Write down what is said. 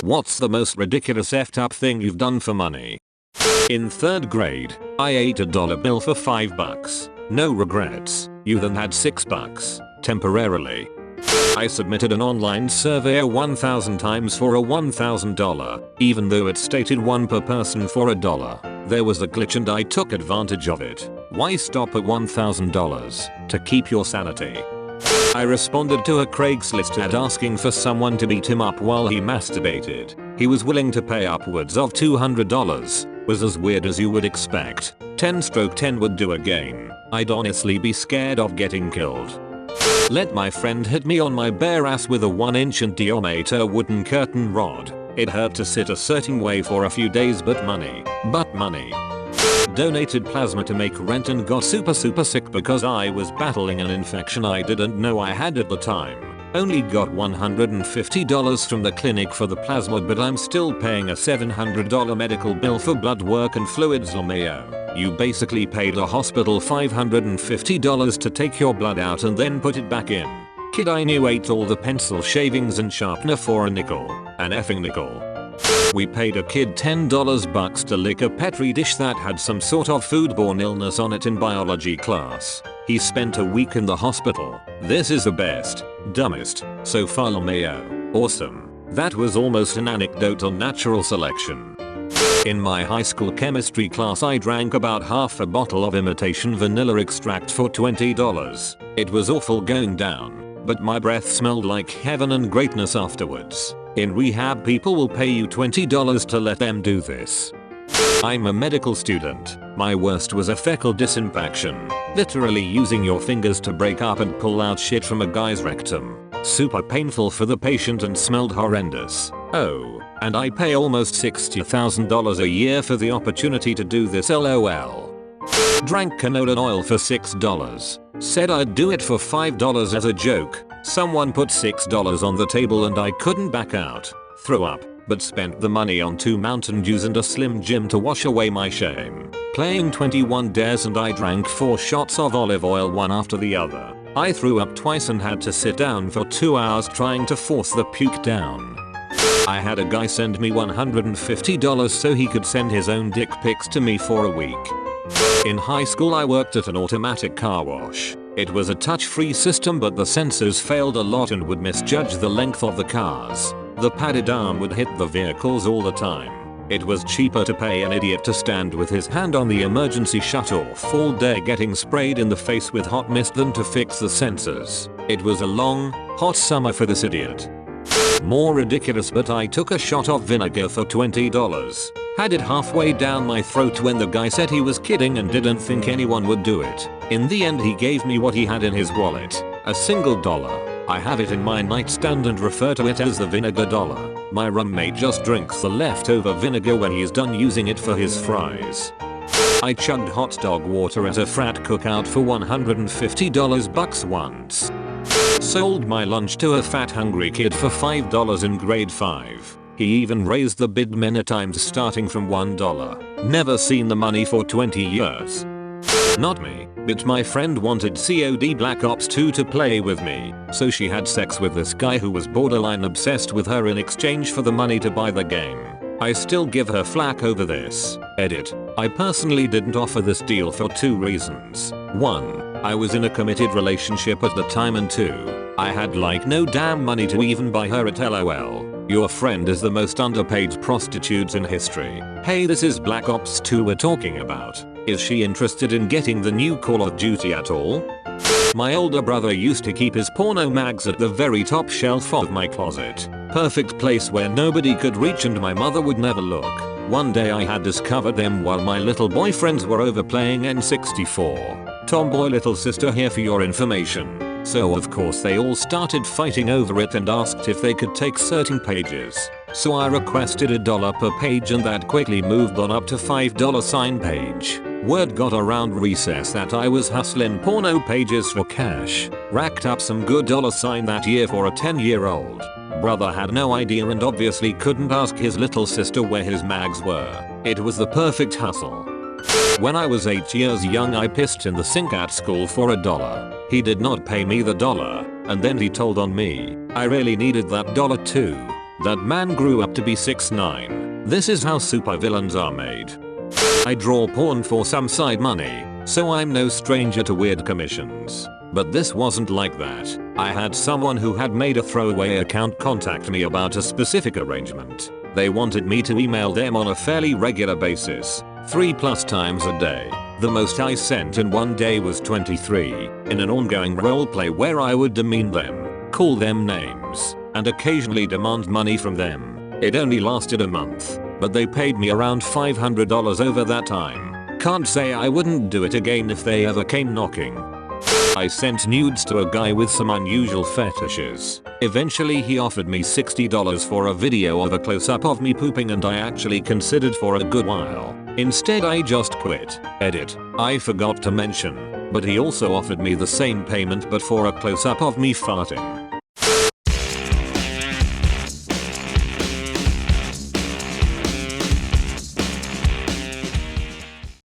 What's the most ridiculous effed up thing you've done for money? In 3rd grade, I ate a dollar bill for $5. No regrets. You then had $6. Temporarily. I submitted an online survey 1,000 times for a $1,000, even though it stated one per person for $1. There was a glitch and I took advantage of it. Why stop at $1,000? To keep your sanity. I responded to a Craigslist ad asking for someone to beat him up while he masturbated. He was willing to pay upwards of $200. Was as weird as you would expect. 10/10 would do again. I'd honestly be scared of getting killed. Let my friend hit me on my bare ass with a 1-inch diameter wooden curtain rod. It hurt to sit a certain way for a few days but money. Donated plasma to make rent and got super sick because I was battling an infection I didn't know I had at the time. Only got $150 from the clinic for the plasma, but I'm still paying a $700 medical bill for blood work and fluids. LMAO. You basically paid a hospital $550 to take your blood out and then put it back in. Kid, I knew ate all the pencil shavings and sharpener for a nickel. An effing nickel. We paid a kid $10 to lick a petri dish that had some sort of foodborne illness on it in biology class. He spent a week in the hospital. This is the best, dumbest, so far. LMAO. Awesome. That was almost an anecdote on natural selection. In my high school chemistry class I drank about half a bottle of imitation vanilla extract for $20. It was awful going down, but my breath smelled like heaven and greatness afterwards. In rehab people will pay you $20 to let them do this. I'm a medical student. My worst was a fecal disimpaction. Literally using your fingers to break up and pull out shit from a guy's rectum. Super painful for the patient and smelled horrendous. Oh, and I pay almost $60,000 a year for the opportunity to do this. LOL. Drank canola oil for $6. Said I'd do it for $5 as a joke. Someone put $6 on the table and I couldn't back out. Threw up, but spent the money on 2 Mountain Dews and a Slim Jim to wash away my shame. Playing 21 Dares and I drank 4 shots of olive oil one after the other. I threw up twice and had to sit down for 2 hours trying to force the puke down. I had a guy send me $150 so he could send his own dick pics to me for a week. In high school I worked at an automatic car wash. It was a touch-free system but the sensors failed a lot and would misjudge the length of the cars. The padded arm would hit the vehicles all the time. It was cheaper to pay an idiot to stand with his hand on the emergency shutoff all day getting sprayed in the face with hot mist than to fix the sensors. It was a long, hot summer for this idiot. More ridiculous, but I took a shot of vinegar for $20. Had it halfway down my throat when the guy said he was kidding and didn't think anyone would do it. In the end he gave me what he had in his wallet. A single dollar. I have it in my nightstand and refer to it as the vinegar dollar. My roommate just drinks the leftover vinegar when he's done using it for his fries. I chugged hot dog water at a frat cookout for $150 once. Sold my lunch to a fat hungry kid for $5 in grade 5. He even raised the bid many times starting from $1. Never seen the money for 20 years. Not me, but my friend wanted COD Black Ops 2 to play with me, so she had sex with this guy who was borderline obsessed with her in exchange for the money to buy the game. I still give her flack over this. Edit. I personally didn't offer this deal for 2 reasons. 1. I was in a committed relationship at the time, and 2. I had like no damn money to even buy her it. LOL. Your friend is the most underpaid prostitute in history. Hey, this is Black Ops 2 we're talking about. Is she interested in getting the new Call of Duty at all? My older brother used to keep his porno mags at the very top shelf of my closet. Perfect place where nobody could reach and my mother would never look. One day I had discovered them while my little boyfriends were over playing N64. Tomboy little sister here for your information. So of course they all started fighting over it and asked if they could take certain pages. So I requested $1 per page and that quickly moved on up to $5 page. Word got around recess that I was hustling porno pages for cash. Racked up some good $sign that year for a 10-year-old. Brother had no idea and obviously couldn't ask his little sister where his mags were. It was the perfect hustle. When I was 8 years young I pissed in the sink at school for $1. He did not pay me the $1, and then he told on me. I really needed that $2. That man grew up to be 6'9". This is how supervillains are made. I draw porn for some side money, so I'm no stranger to weird commissions. But this wasn't like that. I had someone who had made a throwaway account contact me about a specific arrangement. They wanted me to email them on a fairly regular basis, 3+ times a day. The most I sent in one day was 23, in an ongoing roleplay where I would demean them, call them names, and occasionally demand money from them. It only lasted a month, but they paid me around $500 over that time. Can't say I wouldn't do it again if they ever came knocking. I sent nudes to a guy with some unusual fetishes. Eventually he offered me $60 for a video of a close-up of me pooping, and I actually considered for a good while. Instead I just quit. Edit. I forgot to mention, but he also offered me the same payment but for a close-up of me farting.